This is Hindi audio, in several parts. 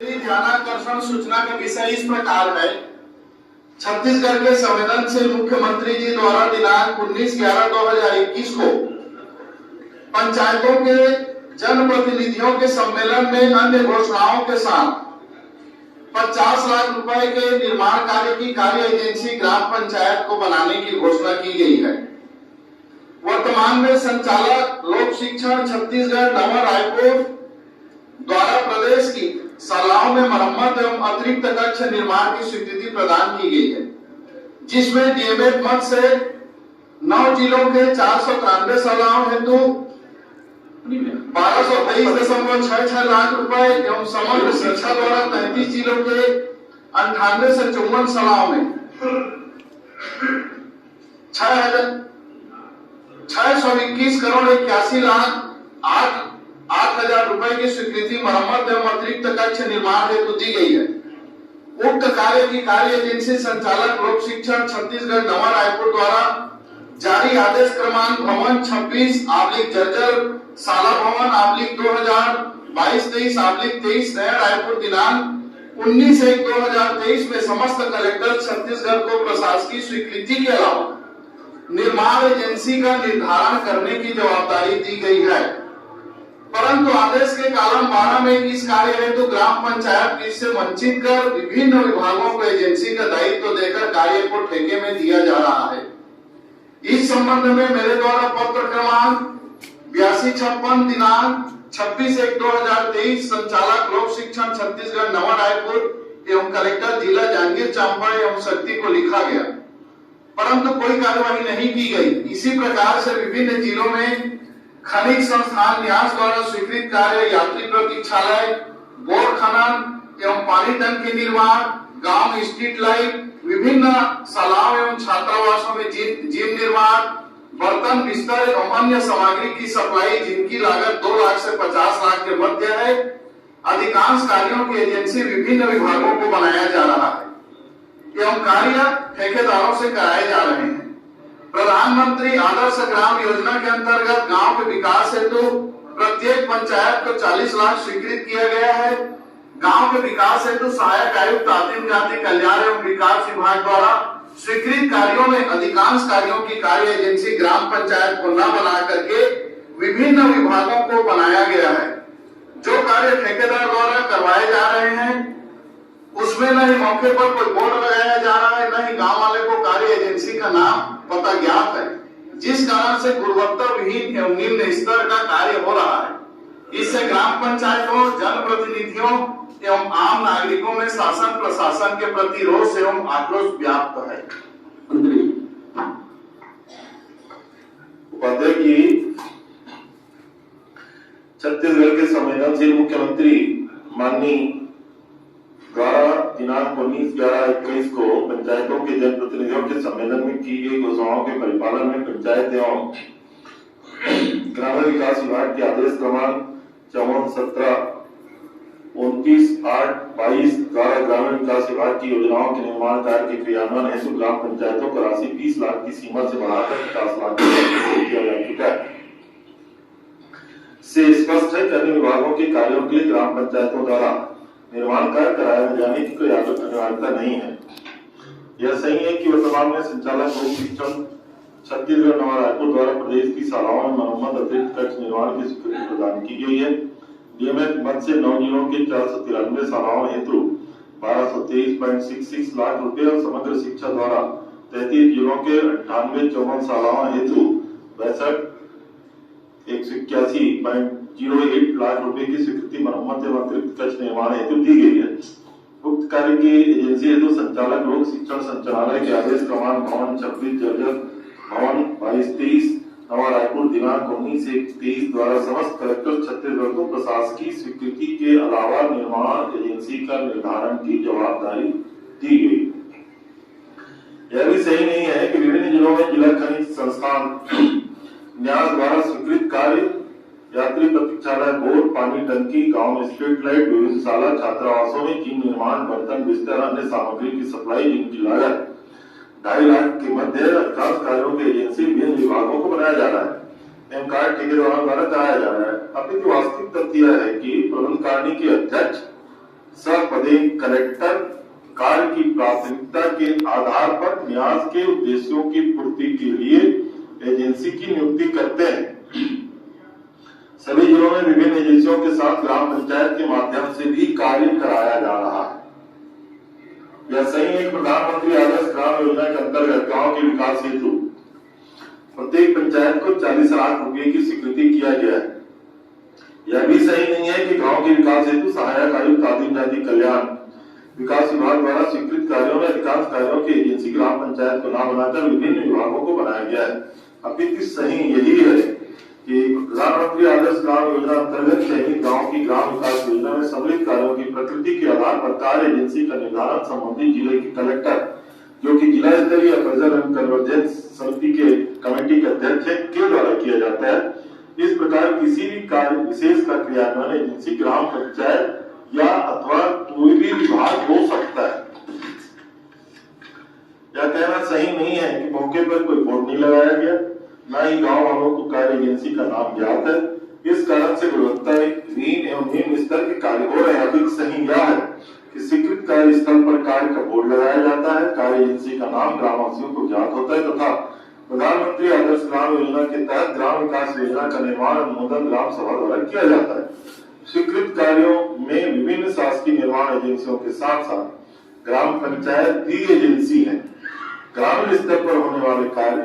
ध्यानाकर्षण सूचना का विषय इस प्रकार है। छत्तीसगढ़ के संवेदनशील मुख्यमंत्री जी द्वारा दिनांक 19/11/2021 को पंचायतों के जनप्रतिनिधियों के सम्मेलन में अन्य घोषणाओं के साथ 50 लाख रुपए के निर्माण कार्य की कार्य एजेंसी ग्राम पंचायत को बनाने की घोषणा की गई है। वर्तमान में संचालक लोक शिक्षण छत्तीसगढ़ नवा रायपुर द्वारा प्रदेश की शालाओं में मरम्मत एवं अतिरिक्त कक्ष निर्माण की स्वीकृति प्रदान की गई है, जिसमें डीएमएड मद से 9 जिलों के 493 शालाओं हेतु 1223.66 लाख रुपए एवं समग्र शिक्षा द्वारा 33 जिलों के 98 से 54 शालाओं में 621 करोड़ 81 लाख 8,000 रुपए की स्वीकृति मरम्मत एवं अतिरिक्त कक्ष निर्माण हेतु दी गई है। उक्त कार्य की कार्य एजेंसी संचालक लोक शिक्षण छत्तीसगढ़ नवा रायपुर द्वारा जारी आदेश क्रमांक भवन 26/जर्जर शाला भवन 2022-23/23 नया रायपुर दिनांक 19/1/2023 में समस्त कलेक्टर छत्तीसगढ़ को प्रशासकीय स्वीकृति के अलावा निर्माण एजेंसी का निर्धारण करने की जवाबदारी दी गई है। परंतु आदेश के कॉलम 12 में इस कार्य हेतु ग्राम पंचायत से वंचित कर विभिन्न विभागों को एजेंसी का दायित्व देकर कार्य को ठेके में दिया जा रहा है। इस संबंध में मेरे द्वारा पत्र क्रमांक 8256 दिनांक 26/1/2023 संचालक लोक शिक्षण छत्तीसगढ़ नवा रायपुर एवं कलेक्टर जिला जांजगीर चांपा एवं शक्ति को लिखा गया, परंतु कोई कार्यवाही नहीं की गई। इसी प्रकार से विभिन्न जिलों में खनिज संस्थान न्यास द्वारा स्वीकृत कार्य यात्री प्रतीक्षालय, बोर खनन एवं पानी टंकी निर्माण, गांव स्ट्रीट लाइट, विभिन्न शालाओं एवं छात्रावासों में जिम निर्माण, बर्तन बिस्तर एवं अन्य सामग्री की सप्लाई जिनकी लागत 2 लाख से 50 लाख के मध्य है। अधिकांश कार्यों की एजेंसी विभिन्न विभागों को बनाया जा रहा है एवं कार्य ठेकेदारों से कराए जा रहे हैं। प्रधानमंत्री आदर्श ग्राम योजना के अंतर्गत गांव के विकास हेतु प्रत्येक पंचायत को 40 लाख स्वीकृत किया गया है। गांव के विकास हेतु सहायक आयुक्त आदिम जाति कल्याण एवं विकास विभाग द्वारा स्वीकृत कार्यों में अधिकांश कार्यों की कार्य एजेंसी ग्राम पंचायत को न बना करके विभिन्न विभागों को बनाया गया है। जो कार्य ठेकेदार द्वारा करवाए जा रहे हैं उसमें न ही मौके पर कोई बोर्ड लगाया जा रहा है, न ही गांव वाले को कार्य एजेंसी का नाम पता ज्ञात है, जिस कारण से गुणवत्ता विहीन एवं निम्न स्तर का कार्य हो रहा है। इससे ग्राम पंचायतों, जनप्रतिनिधियों एवं आम नागरिकों में शासन प्रशासन के प्रति रोष एवं आक्रोश व्याप्त है। उपाध्याय की छत्तीसगढ़ के संवेदनशील मुख्यमंत्री माननीय द्वारा दिनांक 19/11/21 को पंचायतों के जनप्रतिनिधियों के सम्मेलन में की गई घोषणाओं के परिपालन में पंचायत एवं ग्रामीण विकास विभाग के आदेश क्रमांक 54/17 29/8/22 द्वारा ग्रामीण विकास विभाग की योजनाओं के निर्माण कार्य के क्रियान्वयन हेतु ग्राम पंचायतों को राशि 20 लाख की सीमा से बढ़ाकर 50 लाख किया जा चुका है। से स्पष्ट है कि अन्य विभागों के कार्यों के लिए ग्राम पंचायतों द्वारा निर्माण कार्य कराए जाने की कोई अनिवार्यता नहीं है। यह सही है कि वर्तमान में संचालक लोक शिक्षण छत्तीसगढ़ नवा रायपुर द्वारा प्रदेश की शालाओं में मरम्मत अतिरिक्त कक्ष निर्माण की स्वीकृति प्रदान की गई है। डीएमएड मद से 9 जिलों के 493 शालाओं हेतु 1223.66 लाख रुपए और समग्र शिक्षा द्वारा 33 जिलों के 98-54 शालाओं हेतु 181.08 लाख रुपए की स्वीकृति मरम्मत एवं अतिरिक्त कक्ष निर्माण हेतु दी गई है। उक्त कार्य की एजेंसी हेतु संचालक लोक शिक्षण संचालनालय के आदेश क्रमांक भवन 26/जर्जर भवन 22/23 नवा रायपुर दिनांक 19/1/23 द्वारा समस्त कलेक्टर छत्तीसगढ़ को प्रशासकीय स्वीकृति के अलावा निर्माण एजेंसी का निर्धारण की जवाबदारी दी गई। यह भी सही नहीं है कि विभिन्न जिलों में जिला खनिज संस्थान न्यास द्वारा स्वीकृत कार्य यात्री प्रतीक्षालय, बोर, पानी टंकी, गांव में स्ट्रीट लाइट, विभिन्न शाला, छात्रावासों में जिम निर्माण, बर्तन बिस्तर, अन्य सामग्री की सप्लाई जिनकी लागत 2.5 लाख के मध्य अधिकांश कार्यों की एजेंसी विभिन्न विभागों को बनाया जा रहा है एवं कार्य ठेकेदारों द्वारा कराया जा रहा है। अभी वास्तविक तथ्य है कि प्रबंधकारिणी के अध्यक्ष पदेन कलेक्टर कार्य की प्राथमिकता के आधार पर न्यास के उद्देश्यों की पूर्ति के लिए एजेंसी की नियुक्ति करते हैं। सभी जिलों में विभिन्न एजेंसियों के साथ ग्राम पंचायत के माध्यम से भी कार्य कराया जा रहा है। यह सही है। प्रधानमंत्री आदर्श ग्राम योजना के अंतर्गत गांव के विकास हेतु प्रत्येक पंचायत को 40 लाख रुपए की स्वीकृति किया गया है। यह भी सही नहीं है कि गांव के विकास हेतु सहायक आयुक्त आदिम जाति कल्याण विकास विभाग द्वारा स्वीकृत कार्यों में अधिकांश कार्यों की एजेंसी ग्राम पंचायत को न बनाकर विभिन्न विभागों को बनाया गया है। अपितु सही यही है कि प्रधानमंत्री आदर्श ग्राम योजना अंतर्गत चयनित गांव की ग्राम विकास योजना में सम्मिलित कार्यों की प्रकृति के आधार पर कार्य एजेंसी का निर्धारण संबंधित जिले के कलेक्टर, जो कि जिला स्तरीय अप्रेजल एंड कन्वर्जेंस समिति के कमेटी के अध्यक्ष है, के द्वारा किया जाता है। इस प्रकार किसी भी कार्य विशेष का क्रियान्वयन एजेंसी ग्राम पंचायत या अथवा कोई भी विभाग हो सकता है। यह कहना सही नहीं है कि मौके पर कोई बोर्ड नहीं लगाया गया, न ही गांव वालों को कार्य एजेंसी का नाम ज्ञात है। इस कारण से गुणवत्ताहीन एवं निम्न स्तर के कार्य हो रहे हैं। अधिक सही यह है कि स्वीकृत कार्य स्थल पर कार्य का बोर्ड लगाया जाता है, कार्य एजेंसी का नाम ग्रामवासियों को ज्ञात होता है तथा प्रधानमंत्री आदर्श ग्राम योजना के तहत ग्राम विकास योजना का निर्माण अनुमोदन ग्राम सभा द्वारा किया जाता है। स्वीकृत कार्यों में विभिन्न शासकीय निर्माण एजेंसियों के साथ साथ ग्राम पंचायत भी एजेंसी है। ग्रामीण स्तर पर होने वाले कार्य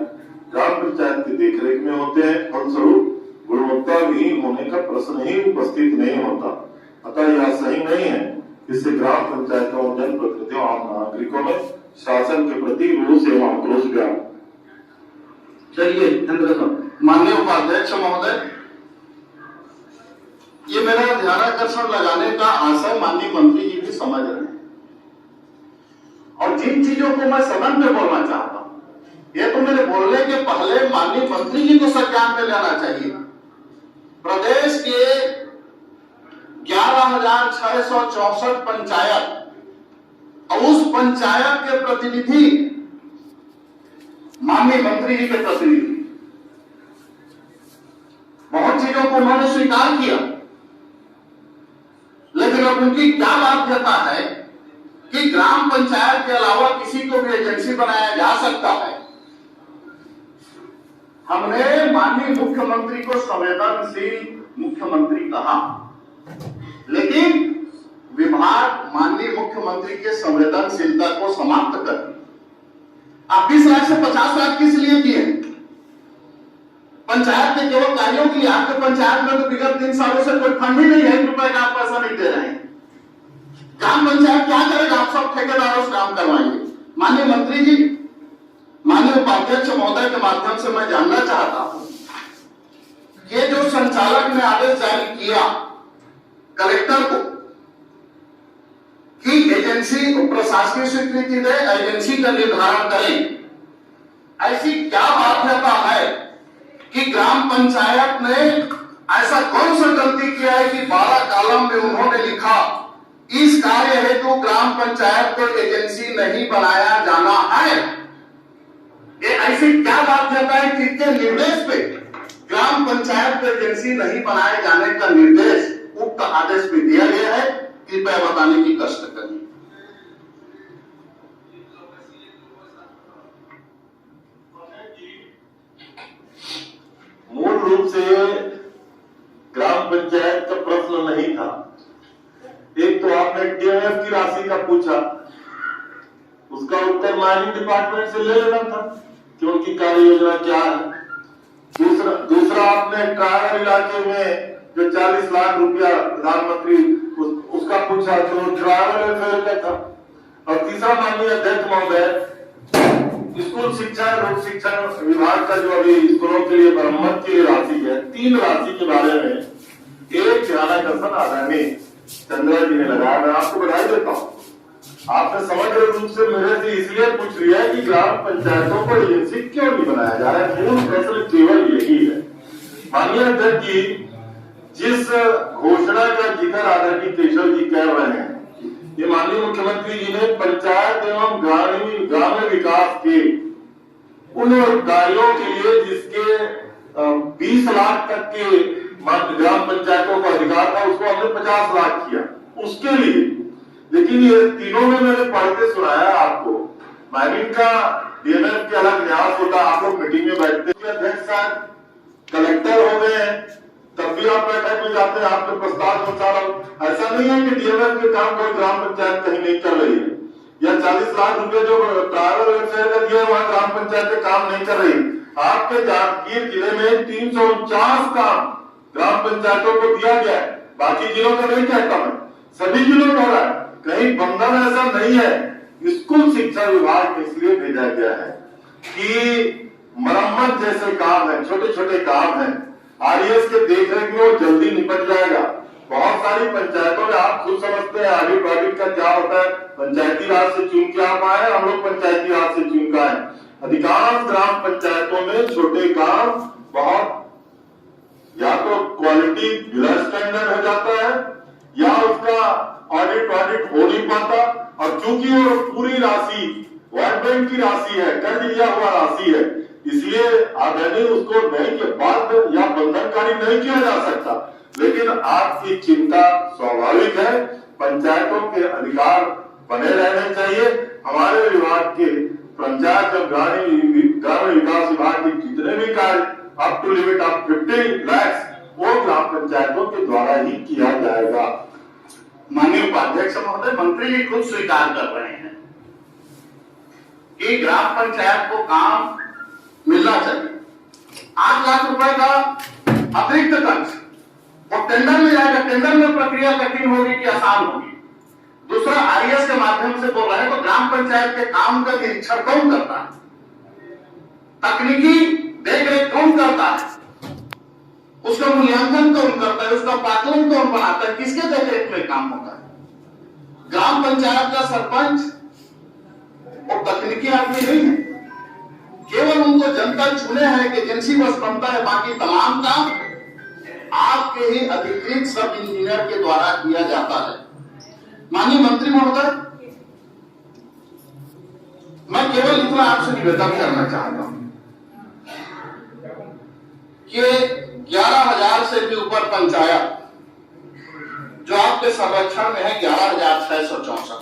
ग्राम पंचायत की देखरेख में होते हैं। फलस्वरूप गुणवत्ता विहीन होने का प्रश्न ही उपस्थित नहीं होता। अतः यह सही नहीं है। इससे ग्राम पंचायतों और जनप्रतिनिधियों आम नागरिकों में शासन के प्रति रोष एवं आक्रोश व्याप्त। चलिए माननीय उपाध्यक्ष महोदय, ये मेरा ध्यानाकर्षण लगाने का आशय माननीय मंत्री जी भी समझ रहे हैं और जिन चीजों को मैं सदन में बोलना चाहता हूं, ये तो मेरे बोलने के पहले माननीय मंत्री जी को संज्ञान में लेना चाहिए। प्रदेश के 11,664 पंचायत और उस पंचायत के प्रतिनिधि माननीय मंत्री जी के प्रतिनिधि, बहुत चीजों को उन्होंने स्वीकार किया, लेकिन अब उनकी क्या बाध्यता है कि ग्राम पंचायत के अलावा किसी को भी एजेंसी बनाया जा सकता है। हमने माननीय मुख्यमंत्री को संवेदनशील मुख्यमंत्री कहा, लेकिन विभाग माननीय मुख्यमंत्री के संवेदनशीलता को समाप्त कर दी। आप 20 लाख से 50 लाख किस लिए किए? पंचायत के केवल कार्यों के लिए। आपके पंचायत में तो विगत 3 सालों से कोई फंड ही नहीं है, 1 रुपए का आप पैसा नहीं दे रहे हैं। ग्राम पंचायत क्या करेगा? आप सब ठेकेदारों से काम करवाएंगे। माननीय मंत्री जी, माननीय उपाध्यक्ष महोदय के माध्यम से मैं जानना चाहता हूं, ये जो संचालक ने आदेश जारी किया कलेक्टर को कि एजेंसी को प्रशासकीय स्वीकृति दे, एजेंसी का निर्धारण करें, ऐसी क्या बाध्यता है कि ग्राम पंचायत ने ऐसा कौन सा गलती किया है कि 12 कॉलम में उन्होंने लिखा इस कार्य हेतु ग्राम पंचायत को एजेंसी नहीं बनाया जाना है? ये ऐसी क्या बाध्यता है जिसके निर्देश पे ग्राम पंचायत को एजेंसी नहीं बनाए जाने का निर्देश उक्त आदेश में दिया गया है? कृपया बताने की कष्ट करिए। मूल रूप से ग्राम पंचायत का प्रश्न नहीं था। एक तो आपने डीएमएफ की राशि का पूछा, उसका उत्तर माइनिंग डिपार्टमेंट से ले लेना था कि उनकी कार्य योजना क्या है। दूसरा आपने ट्राइबल इलाके में जो 40 लाख रुपया प्रधानमंत्री उसका पूछा, तो ट्राइबल वेलफेयर का था। और तीसरा माननीय अध्यक्ष महोदय, स्कूल शिक्षा लोक शिक्षण विभाग का जो अभी स्कूलों के लिए मरम्मत की राशि है, 3 राशि के बारे में एक ध्यानाकर्षण आदरणीय चंद्रा जी ने लगाया। मैं आपको बधाई देता हूँ। आपने समग्र रूप से मेरे से इसलिए पूछ लिया कि ग्राम पंचायतों को एजेंसी क्यों नहीं बनाया जा रहा है। मूल प्रश्न केवल यही है। माननीय अध्यक्ष जी, जिस घोषणा का जिक्र आदरणीय केशव जी कर रहे हैं, ये माननीय मुख्यमंत्री जी ने पंचायत एवं ग्रामीण विकास के उन कार्यों के लिए जिसके 20 लाख तक के ग्राम पंचायतों का अधिकार था, उसको हमने 50 लाख किया उसके लिए। लेकिन लेकिन ये तीनों में मैंने पढ़ के सुनाया आपको। माइनिंग का डीएमएफ के अलग न्यास होता, आप लोग मीटिंग में बैठते हैं, अध्यक्ष साहब कलेक्टर हो गए हैं, तब भी आप बैठक में जाते हैं, आपके प्रस्ताव पहुंचा रहा हूं। ऐसा नहीं है कि डीएमएफ के काम कोई ग्राम पंचायत कहीं नहीं कर रही है, या 40 लाख रुपए जो ट्राइबल वेलफेयर का दिया वहां ग्राम पंचायत के काम नहीं कर रही। आपके जागीर जिले में 349 काम ग्राम पंचायतों को दिया गया है, बाकी जिलों का नहीं कहता मैं, सभी जिलों का हो रहा है, कहीं बंधन ऐसा नहीं है। स्कूल शिक्षा विभाग इसलिए भेजा गया है कि मरम्मत जैसे काम है, छोटे छोटे काम है, आरईएस के देखरेख में वो जल्दी निपट जाएगा। बहुत सारी पंचायतों में आप खुद समझते हैं ऑडिट ऑडिट का क्या होता है, पंचायती राज से चुन के आप आए, हम लोग पंचायती राज से चुन के आए। अधिकांश ग्राम पंचायतों में छोटे काम बहुत या तो क्वालिटी बिलो स्टैंडर्ड हो जाता है या उसका ऑडिट हो नहीं पाता, और चूंकि वो पूरी राशि वर्ल्ड बैंक की राशि है, कर्ज लिया हुआ राशि है, इसलिए आगे उसको नहीं के बाद या बंधनकारी नहीं किया जा सकता। लेकिन आपकी चिंता स्वाभाविक है, पंचायतों के अधिकार बने रहने चाहिए। हमारे विभाग के पंचायत और ग्रामीण विकास विभाग के जितने भी कार्य up to limit of 50 lakh वो ग्राम पंचायतों के द्वारा ही किया जाएगा। माननीय उपाध्यक्ष महोदय, मंत्री जी खुद स्वीकार कर रहे हैं कि ग्राम पंचायत को काम मिलना चाहिए। 8 लाख रुपए का अतिरिक्त खर्च और टेंडर में जाएगा, टेंडर में प्रक्रिया कठिन होगी कि आसान होगी। दूसरा, आरईएस के माध्यम से बोल रहे हैं तो ग्राम पंचायत के काम का निरीक्षण कौन करता है, तकनीकी देखरेख कौन करता है, उसका मूल्यांकन कौन करता है, उसका पाठन कौन बनाता है, किसके देखरेख में काम होता है। ग्राम पंचायत का सरपंच और तकनीकी आदमी नहीं है, केवल उनको जनता चुने हैं कि एजेंसी बस बनता है, बाकी तमाम काम आपके ही अधिकृत सब इंजीनियर के द्वारा किया जाता है। माननीय मंत्री महोदय, मैं केवल इतना आपसे निवेदन करना चाहता हूं कि 11,000 से भी ऊपर पंचायत जो आपके संरक्षण में है, 11,664,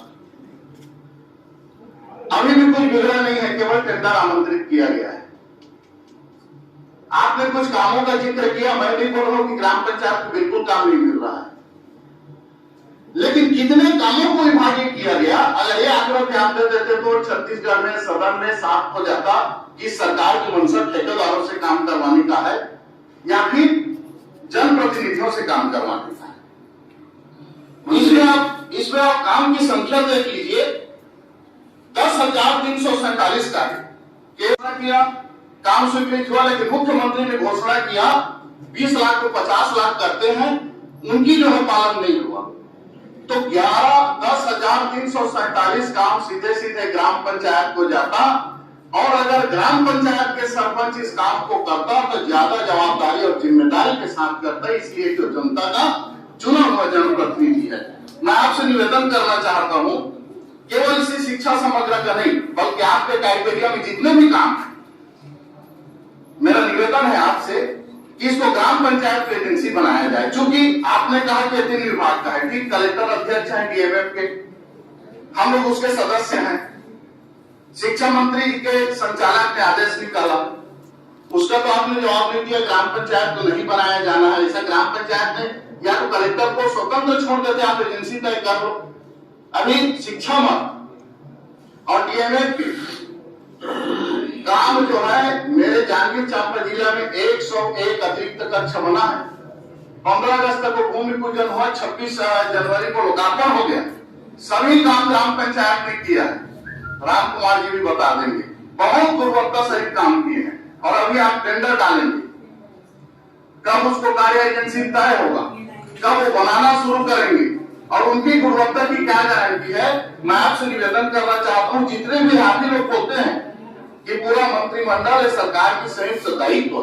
अभी भी कुछ बिगड़ा नहीं है, केवल टेंडर आमंत्रित किया गया है। आपने कुछ कामों का जिक्र किया, मैं नहीं बोल रहा हूं कि ग्राम पंचायत को बिल्कुल काम नहीं मिल रहा है, लेकिन कितने कामों को विभाजित किया गया। अगर ये आंकड़ा ध्यान दे देते तो छत्तीसगढ़ में सदन में साफ हो जाता कि सरकार की मंशा ठेकेदारों से काम करवाने का है या फिर जनप्रतिनिधियों से काम करवाने का है। इसमें आप काम की संख्या देख लीजिए, 10,347 कार्य किया, काम स्वीकृत हुआ, लेकिन मुख्यमंत्री ने घोषणा किया 20 लाख को 50 लाख करते हैं, उनकी जो है पालन नहीं हुआ। तो 10,347 काम सीधे सीधे ग्राम पंचायत को जाता, और अगर ग्राम पंचायत के सरपंच इस काम को करता तो ज्यादा जवाबदारी और जिम्मेदारी के साथ करता, इसलिए जो जनता का चुना हुआ जनप्रतिनिधि है। मैं आपसे निवेदन करना चाहता हूं, केवल इसी शिक्षा समग्र का नहीं बल्कि आपके क्राइटेरिया में जितने भी काम है, मेरा निवेदन है आपसे कि इसको ग्राम पंचायत एजेंसी बनाया जाए। चूंकि आपने कहा कि 3 विभाग का है, ठीक, कलेक्टर अध्यक्ष है डीएमएफ के, हम लोग उसके सदस्य हैं, शिक्षा मंत्री के संचालक ने आदेश निकाला, उसका तो आपने जवाब नहीं दिया, ग्राम पंचायत को नहीं बनाया जाना है। ऐसा ग्राम पंचायत ने या तो कलेक्टर को स्वतंत्र छोड़ देते, आप एजेंसी तय कर लो। अभी शिक्षा मंत्री और डीएमएफ के काम जो है, मेरे जांजगीर चांपा जिला में 101 अतिरिक्त कक्ष बना है। 15 अगस्त को भूमि पूजन हुआ, 26 जनवरी को लोकार्पण हो गया। सभी काम ग्राम पंचायत ने किया है, राम कुमार जी भी बता देंगे, बहुत गुणवत्ता सहित काम किए हैं। और अभी आप टेंडर डालेंगे, कब उसको कार्य एजेंसी तय होगा, कब वो बनाना शुरू करेंगे और उनकी गुणवत्ता की क्या गारंटी है। मैं आपसे निवेदन करना चाहता हूं, जितने भी आदमी लोग बोलते हैं कि पूरा मंत्रिमंडल है, सरकार की संयुक्त दायित्व है,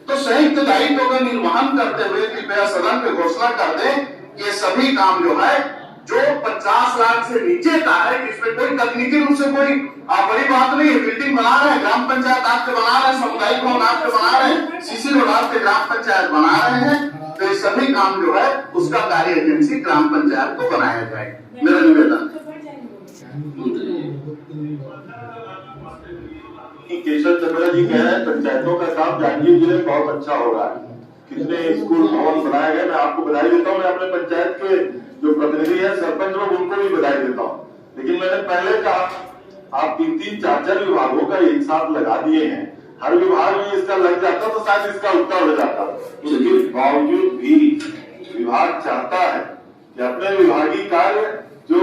तो संयुक्त दायित्व का निर्वहन करते हुए कृपया सदन पे घोषणा कर दें कि सभी काम जो है जो 50 लाख से नीचे का है, इसमें कोई तकनीकी रूप से कोई बड़ी बात नहीं है। बिल्डिंग बना रहे हैं, ग्राम पंचायत आपके बना रहे हैं, सामुदायिक भवन आपके बना रहे हैं, सीसी रोड आपके ग्राम पंचायत बना रहे हैं, तो ये सभी काम जो है उसका कार्य एजेंसी ग्राम पंचायत को बनाया जाए, मेरा निवेदन। केशव चंद्रा जी कह रहे हैं पंचायतों का काम जांजगीर जिले में बहुत अच्छा हो रहा है, कितने स्कूल भवन बनाए गए। मैं आपको बधाई देता हूँ, मैं अपने पंचायत के जो प्रतिनिधि है सरपंच लोग उनको भी बधाई देता हूँ। लेकिन मैंने पहले कहा आप 3-3, 4-4 विभागों का एक साथ लगा दिए हैं, हर विभाग में इसका लग जाता तो शायद इसका उत्तर हो जाता। उसके बावजूद भी विभाग चाहता है कि अपने विभागीय कार्य जो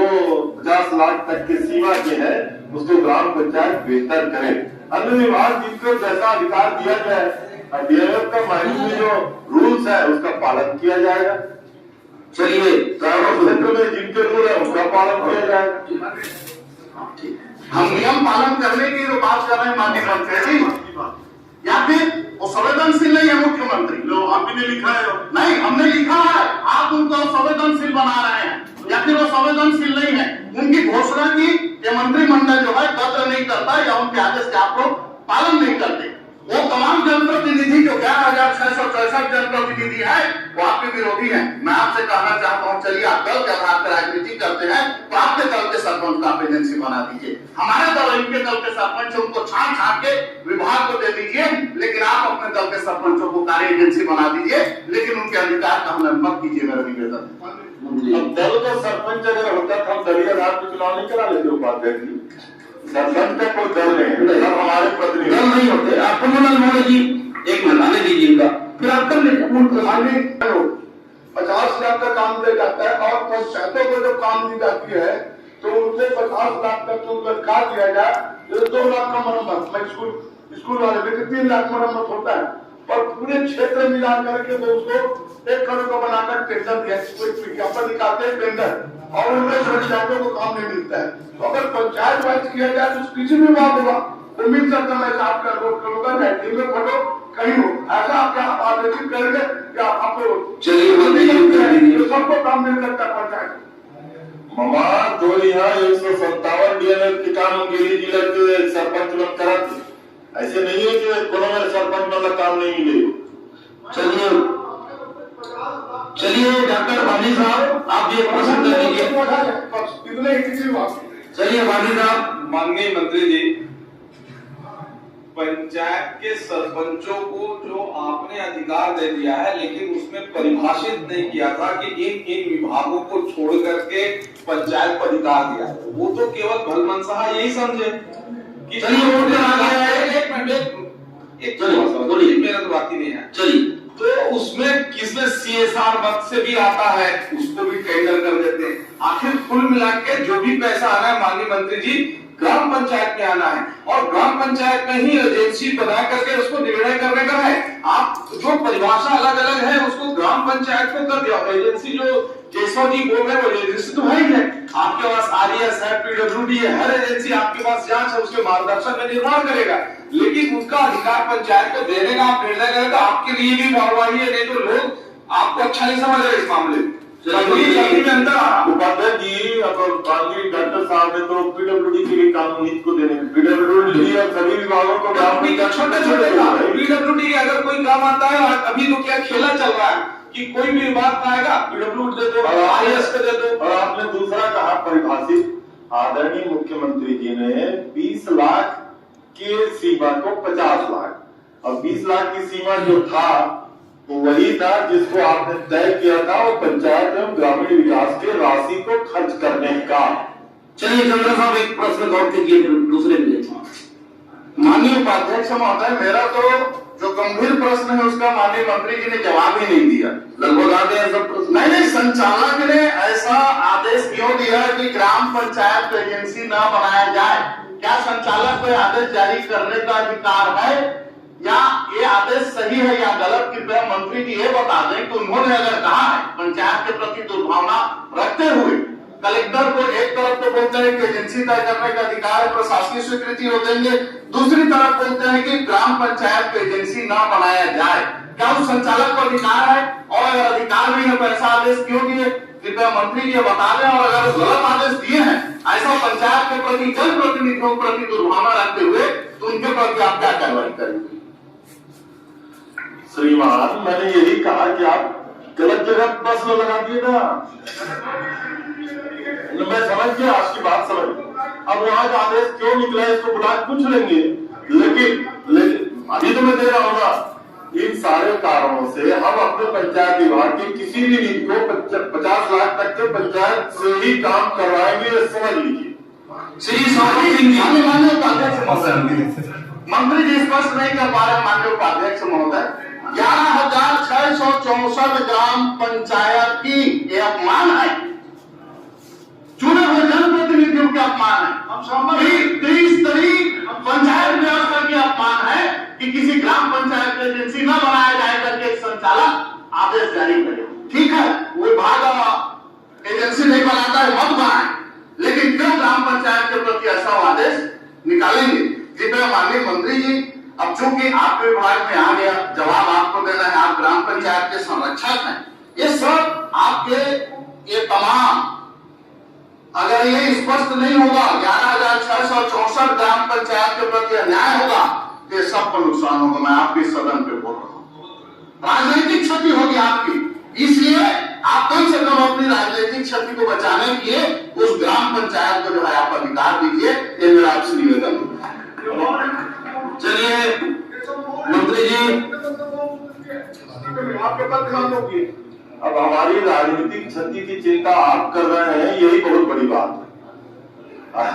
50 लाख तक के सीमा के है उसको ग्राम पंचायत बेहतर करे। अन्य विभाग जिनको जैसा अधिकार दिया गया है डीएलएफ का माइंड में जो रूल्स है उसका पालन किया जाएगा। चलिए ग्रामीण क्षेत्र में जिनके रूल है उसका पालन किया जाएगा। हम नियम पालन करने की जो बात कर रहे हैं माननीय मंत्री जी, या फिर वो संवेदनशील नहीं है मुख्यमंत्री? जो आपने लिखा है नहीं, हमने लिखा है, आप उनको संवेदनशील बना रहे हैं, या फिर वो संवेदनशील नहीं है? उनकी घोषणा की ये मंत्रिमंडल जो है कद्र नहीं करता या उनके आदेश के आप लोग पालन नहीं करते। वो तमाम जनप्रतिनिधि जो 11,664 जनप्रतिनिधि है वो आपके विरोधी हैं। मैं आपसे कहना चाहता हूँ, चलिए आप दल के आधार पर राजनीति करते हैं तो आपके दल के सरपंच का एजेंसी बना दीजिए, हमारे दल इनके दल के सरपंच उनको छांट छांट के विभाग को दे दीजिए, लेकिन आप अपने दल के सरपंचों को कार्य एजेंसी बना दीजिए, लेकिन उनके अधिकार का हनन मत कीजिए। मेरा निवेदन है। अब दल का सरपंच अगर होता तो हम दलीय आधार पर चुनाव नहीं करा लेते उपाध्यक्ष जी। सरपंच का कोई दल नहीं, सब हमारे प्रतिनिधि दल नहीं होते। आपको मनोज जी एक मिनट आने दीजिए इनका, फिर आप कर लीजिए। 50 लाख का काम दिया जाता है और पंचायतों को जब काम दी जाती है तो उनसे 50 लाख तक तो उनका दिया जाए। जैसे 2 लाख का मरम्मत स्कूल वाले में 3 लाख मरम्मत होता है और पूरे क्षेत्र मिला करके तो उसको 1 करोड़ का बनाकर टेंडर दिया, विज्ञापन निकालते हैं टेंडर और उनमें पंचायतों को काम नहीं मिलता है। तो अगर पंचायत वाइज किया जाए तो किसी भी बात होगा तो मिल सकता मैं साफ कर वोट करूंगा, बैठने में फटो कहीं हो, ऐसा आप क्या आदेशित करेंगे क्या आपको? चलिए तो सबको काम मिल सकता है पंचायत। ममा तो यहाँ 157 डीएलएफ के काम गिरी जिले के सरपंच लोग कराते। ऐसे नहीं है कि कोनो में सरपंच वाला काम नहीं मिले। चलिए डॉक्टर भानी साहब आप भी एक प्रश्न कर लीजिए। इतने ही किसी बात। चलिए भानी साहब। माननीय मंत्री जी, पंचायत के सरपंचों को जो आपने अधिकार दे दिया है, लेकिन उसमें परिभाषित नहीं किया था कि इन विभागों को छोड़ करके पंचायत को अधिकार दिया है। वो तो केवल भलमनसाहा यही समझे कि चलिए वोट आ गया है। एक बोलिए, मेरा तो बात ही नहीं है। चलिए तो उसमें किसमें CSR मत से भी आता है, उसको भी टेंडर कर देते हैं। आखिर कुल मिला के जो भी पैसा आना है माननीय मंत्री जी ग्राम पंचायत में आना है और ग्राम पंचायत में ही एजेंसी बना करके उसको निर्णय करने का है। आप जो परिभाषा अलग अलग है उसको ग्राम पंचायत को कर दिया। एजेंसी जो जैसा जी बोल रहे हैं वो एजेंसी तो है ही है। आपके पास RES है, PWD है, हर एजेंसी आपके पास जांच है, उसके मार्गदर्शन में निर्माण करेगा, लेकिन उसका अधिकार पंचायत को देने का आप निर्णय करें तो आपके लिए भी वाहवाही है, नहीं तो लोग आपको अच्छा नहीं समझ रहे इस मामले में। उपाध्यक्ष जी अब डॉक्टर साहब ने तो PWD के लिए कानून हित को देने PWD और सभी विभागों को छोटे छोटे PWD के अगर कोई काम आता है, अभी तो क्या खेला चल रहा है कि कोई भी विभाग आएगा PWD दे दो, RES दे दो। और आपने दूसरा कहा परिभाषित, आदरणीय मुख्यमंत्री जी ने 20 लाख की सीमा को 50 लाख और 20 लाख की सीमा जो था तो वही था जिसको आपने तय किया था वो पंचायत एवं ग्रामीण विकास के राशि को खर्च करने का। चलिए चंद्र साहब एक प्रश्न गौर कीजिए, दूसरे में। माननीय उपाध्यक्ष महोदय, मेरा तो जो गंभीर प्रश्न है उसका माननीय मंत्री जी ने जवाब ही नहीं दिया। लगभग आधे सब प्रश्न। नहीं, संचालक ने ऐसा आदेश क्यों दिया कि ग्राम पंचायत को एजेंसी न बनाया जाए? क्या संचालक को आदेश जारी करने का अधिकार है या ये आदेश सही है या गलत? कृपया मंत्री जी ये बता दें कि उन्होंने अगर कहा है पंचायत के प्रति दुर्भावना रखते हुए कलेक्टर को एक तरफ तो बोलते हैं कि एजेंसी तय करने का अधिकार है, प्रशासनिक स्वीकृति हो देंगे, दूसरी तरफ बोलते हैं कि ग्राम पंचायत को एजेंसी न बनाया जाए, क्या उस संचालक को अधिकार है? और अगर अधिकार नहीं है तो ऐसा आदेश क्यों दिए? कृपया मंत्री जी बता दें। और अगर गलत आदेश दिए हैं ऐसा पंचायत के प्रति जनप्रतिनिधियों के प्रति दुर्भावना रखते हुए तो उनके प्रति आप क्या कार्रवाई करेंगे? श्रीमान, मैंने यही कहा कि आप गलत जगह प्रश्न लगा दिए ना। मैं समझ गया, आपकी बात समझ गया। अब वहां जो आदेश क्यों निकला है इसको बुला के पूछ लेंगे। लेकिन अभी तो मैं दे रहा हूँ ना, इन सारे कारणों से हम अपने पंचायत विभाग की किसी भी नीति को 50 लाख तक के पंचायत से ही काम करवाएंगे, समझ लीजिए। श्री सौरभ सिंह जी, माननीय उपाध्यक्ष महोदय, मंत्री जी स्पष्ट नहीं कर पा रहे। माननीय उपाध्यक्ष महोदय, 11,664 ग्राम पंचायत की ये अपमान है, चुने हुए जनप्रतिनिधियों के अपमान है। हम सहमत हैं। 30 पंचायत व्यवस्था के अपमान है कि किसी ग्राम पंचायत की एजेंसी न बनाया जाए करके एक संचालक आदेश जारी करे। ठीक है, वो विभाग एजेंसी नहीं बनाता है, मत बनाए, लेकिन क्यों ग्राम पंचायत के प्रति ऐसा आदेश निकालेंगे? कृपया माननीय मंत्री जी, अब चूंकि आपके विभाग में आ गया, जवाब आपको देना है, आप ग्राम पंचायत के संरक्षक हैं। ये सब आपके ये तमाम, अगर ये स्पष्ट नहीं होगा, 11,664 ग्राम पंचायत के प्रति अन्याय होगा, तो ये सबको नुकसान होगा। मैं आपके सदन पे बोल रहा हूँ, राजनीतिक क्षति होगी आपकी। इसलिए आप कम से कम अपनी राजनीतिक क्षति को बचाने के लिए उस ग्राम पंचायत को जो है आप अधिकार दीजिए, ये मेरा आपसे निवेदन है। चलिए मंत्री जी, आपके पास ध्यान दोगे। अब हमारी राजनीतिक क्षति की चिंता आप कर रहे हैं, यही बहुत बड़ी बात है। और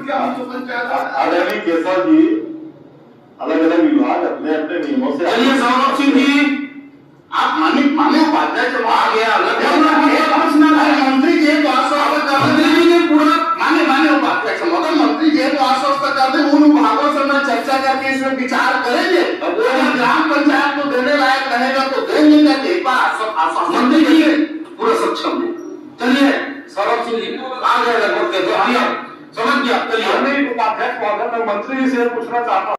क्या हम तो पंचायत आदरणीय केशव जी, अलग अलग विभाग अपने अपने नियमों से। चलिए सौरभ सिंह जी, आप माननीय उपाध्यक्ष आ गया, मंत्री जी तो आश्वस्त मंत्री जी ने पूरा माननीय उपाध्यक्ष मगर मंत्री जी तो आश्वस्त कर दे, उन विभागों से मैं चर्चा करके इसमें विचार करेंगे। अगर ग्राम पंचायत को देने लायक रहेगा तो देंगे, करके एक बार आश्वस्त मंत्री जी पूरा सक्षम है। चलिए सौरभ सिंह जी आ गए लगभग, तो समझ गया। चलिए उपाध्यक्ष महोदय, मैं मंत्री जी से पूछना चाहता हूँ।